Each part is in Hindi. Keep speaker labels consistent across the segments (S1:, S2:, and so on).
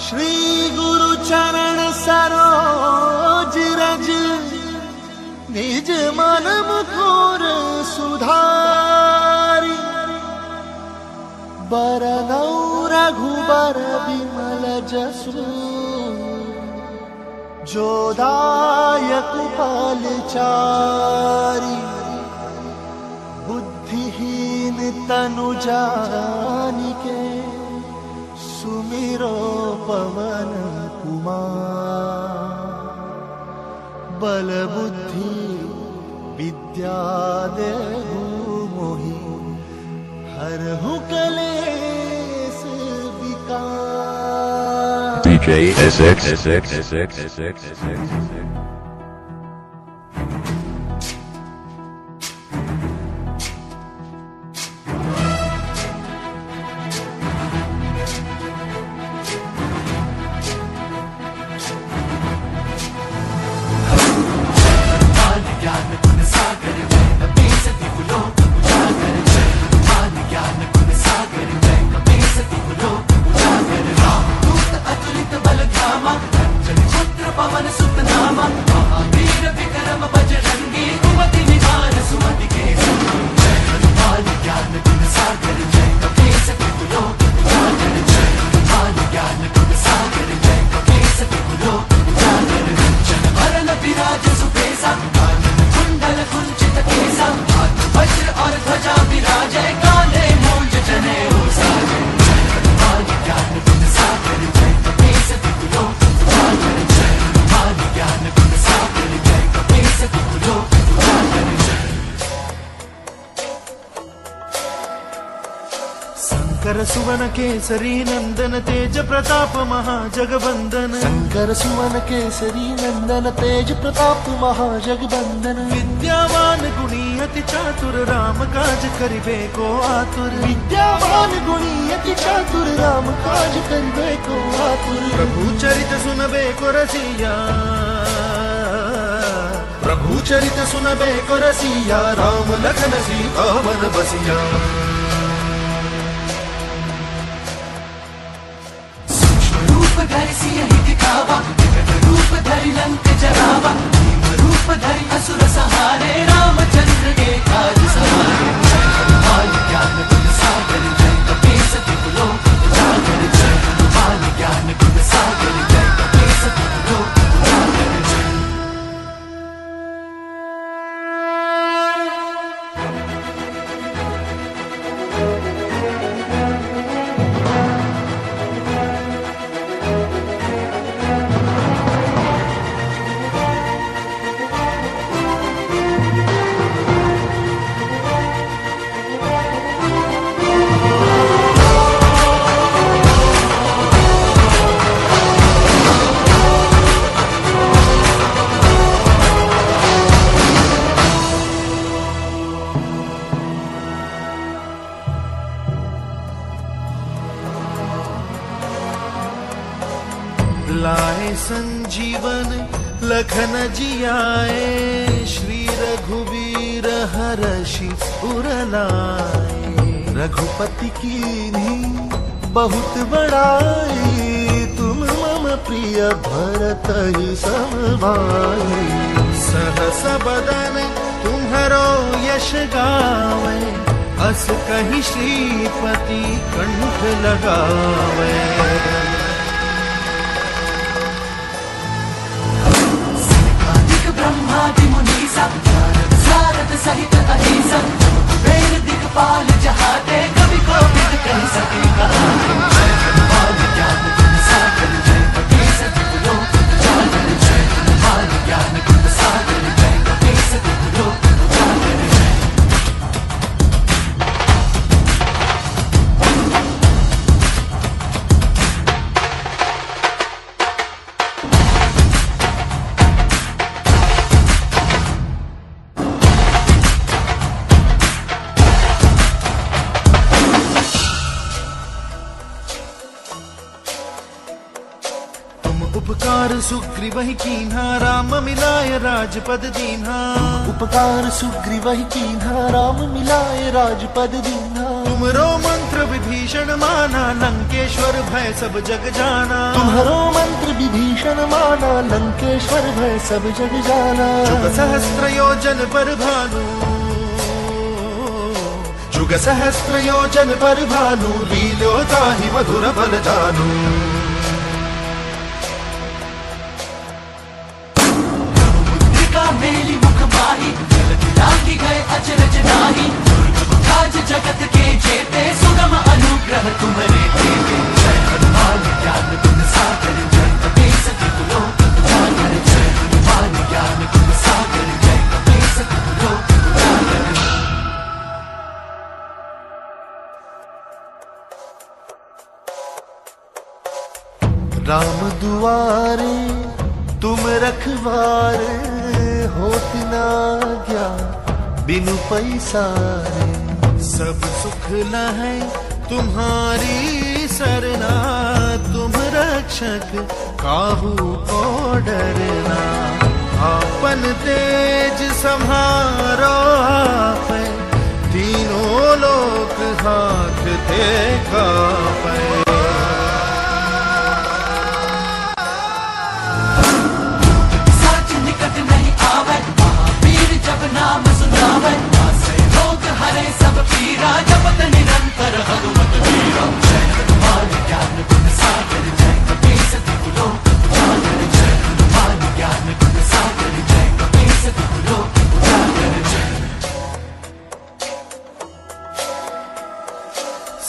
S1: श्री गुरु चरण सरोज रज, निज मन मुकुर सुधारी। बरनौ रघुबर विमल जसु, जो दायक फलचारी। बुद्धिहीन तनु जानिके, सुमिरो पवन कुमार। बल बुद्धि विद्या देहु मोहि, हरहु कलेश विकार।
S2: DJ SX.
S1: शंकर सुवन केसरी नंदन, तेज प्रताप महाजगबंदन। शंकर सुवन केसरी नंदन, तेज प्रताप महाजगबंदन। विद्यावान गुणी अति चातुर, राम काज करिबे को आतुर। विद्यावान गुणी अति चातुर, राम काज करिबे को आतुर। प्रभु चरित सुनबे को रसिया, प्रभु चरित सुनबे को रसिया। राम लखन सीता मन बसिया।
S3: धरि सियहि दिखावा, रूप धरि लंक जरावा। रूप धरि असुर सहारे, रामचंद्र के काज सवारे। हनुमान ज्ञान गुण सागर, जय कपीस तिहु लोक उजागर। जय हनुमान ज्ञान गुण सागर, जय कपीस तिहु लोक उजागर।
S1: लाए संजीवन लखन जियाए, श्री रघुवीर हरषि उर लाए। रघुपति कीन्ही बहुत बड़ाई, तुम मम प्रिय भरत ही सम भाई। सहस बदन तुम्हरो यश गावे, अस कहि श्रीपति कंठ लगावे।
S3: ब्रह्मादि मुनीसा, नारद सारद सहित अहिसा। वेद दिक्पाल जहाते, कवि कोविद कहि सके कहाते। जय हनुमान ज्ञान गुण सागर, जय कपीस तिहु लोक उजागर। जय हनुमान ज्ञान गुण सागर, जय कपीस तिहु लोक उजागर।
S1: उपकार सुग्रीवहि कीन्हा, राम मिलाय राजपद दीन्हा। उपकार सुग्रीवहि कीन्हा, राम मिलाय राजपद दीन्हा। तुमरो मंत्र विभीषण माना, लंकेश्वर भय सब जग जाना।
S2: तुम्हारो मंत्र विभीषण माना, लंकेश्वर भय सब जग जाना।
S1: जुग सहस्त्र योजन पर भानु, जुग सहस्त्र योजन पर भानु, लीलो ताहि मधुर बल जानु।
S3: मुद्रिका मेली मुख माही, जलधि लागी गए अचरज नाही। दुर्गम काज जगत के जेते, सुगम अनुग्रह तुम्हारे तेते। जय हनुमान ज्ञान गुण सागर, जय कपीस तिहुँ लोक उजागर। जय हनुमान ज्ञान गुण सागर, जय कपीस तिहुँ लोक उजागर।
S2: राम दुआरे तुम रखवारे, होत न आज्ञा बिनु पैसारे।
S1: सब सुख लहै तुम्हारी सरना, तुम रक्षक काहू को डरना। आपन तेज सम्हारो आपै, तीनों लोक हाथ थे कापै।
S3: साच निकट नहीं आवे, महावीर जब नाम सुनावे। नासै रोग हरै सब पीरा, जपत निरंतर हनुमत वीरा। जय हनुमान ज्ञान गुण सागर, जय कपीस तिहुँ लोक उजागर। जय हनुमान ज्ञान गुण सागर, जय कपीस तिहुँ लोक उजागर। जय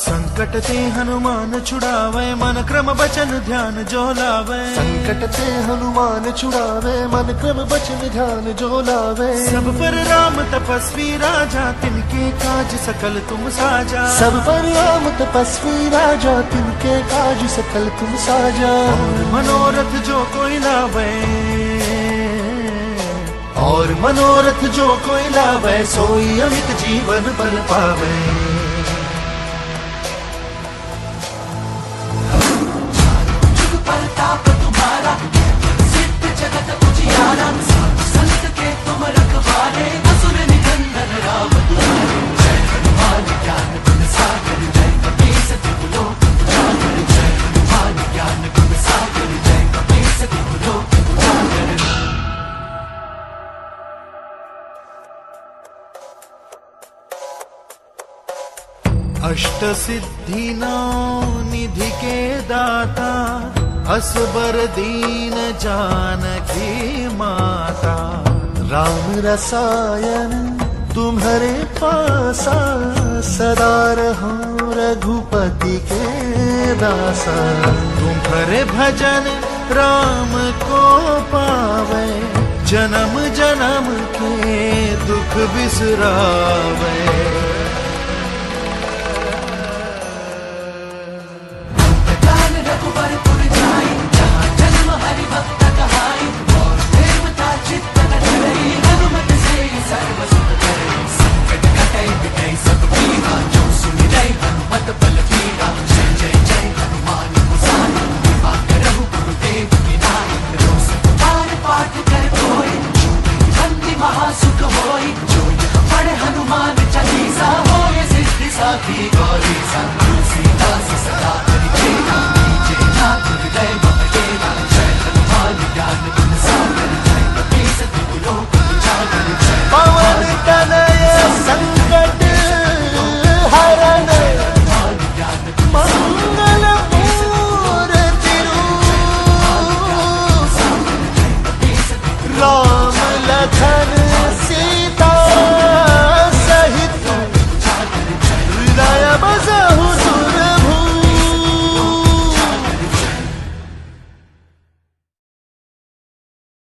S1: संकट ते हनुमान छुड़ावे, मन क्रम बचन ध्यान जो लावे।
S2: संकट ते हनुमान छुड़ावे, मन क्रम बचन ध्यान जो लावे।
S1: सब पर राम तपस्वी राजा, तिनके काज सकल तुम साजा।
S2: सब पर राम तपस्वी राजा, तिनके काज सकल तुम साजा।
S1: और मनोरथ जो कोई लावे, और मनोरथ जो कोई लावे, सोई अमित जीवन बल पावे।
S3: जुग परताप तुम्हारा, सिद्ध जगत उजियारा। साधु संत के तुम रखवारे, असुर निकंदन राम दुलारे। जय हनुमान ज्ञान गुण सागर, जय कपीस तिहुँ लोक उजागर। जय हनुमान ज्ञान गुण सागर, जय कपीस तिहुँ लोक उजागर।
S1: अष्ट सिद्धि नौ निधि के दाता, असबर दीन जानकी माता।
S2: राम रसायन तुम्हारे पासा, सदा रहो रघुपति के दासा।
S1: तुम्हारे भजन राम को पावे, जन्म जन्म के दुख बिसरावे।
S3: ज्ञान रघुवर पुर जाई, जहाँ जन्म हरि भक्त कहाई। और देवता चित्त न डरई, हनुमत से सर्व सुख करई। संकट कटै मिटै सब पीरा, जो सुमिरै हनुमत बल बीरा। जय जय जय हनुमान गोसाई, कृपा करहु गुरुदेव की नाई। रोज पार पाठ कर कोई, बंदी महासुख होई। जो यह पढ़े हनुमान चालीसा, होय सिद्धि साखी गौरीसा। तुलसीदास सदा हरि चेरा, कीजे नाथ हृदय मम डेरा। जय हनुमान ज्ञान गुण सागर, जय कपीस तिहुँ लोक उजागर। जय
S2: पवन तनय संकट हरण,
S3: हनुमान ज्ञान गुण
S2: मंगल मूर्ति रूप। राम लखन सीता सहित, हृदय बसहु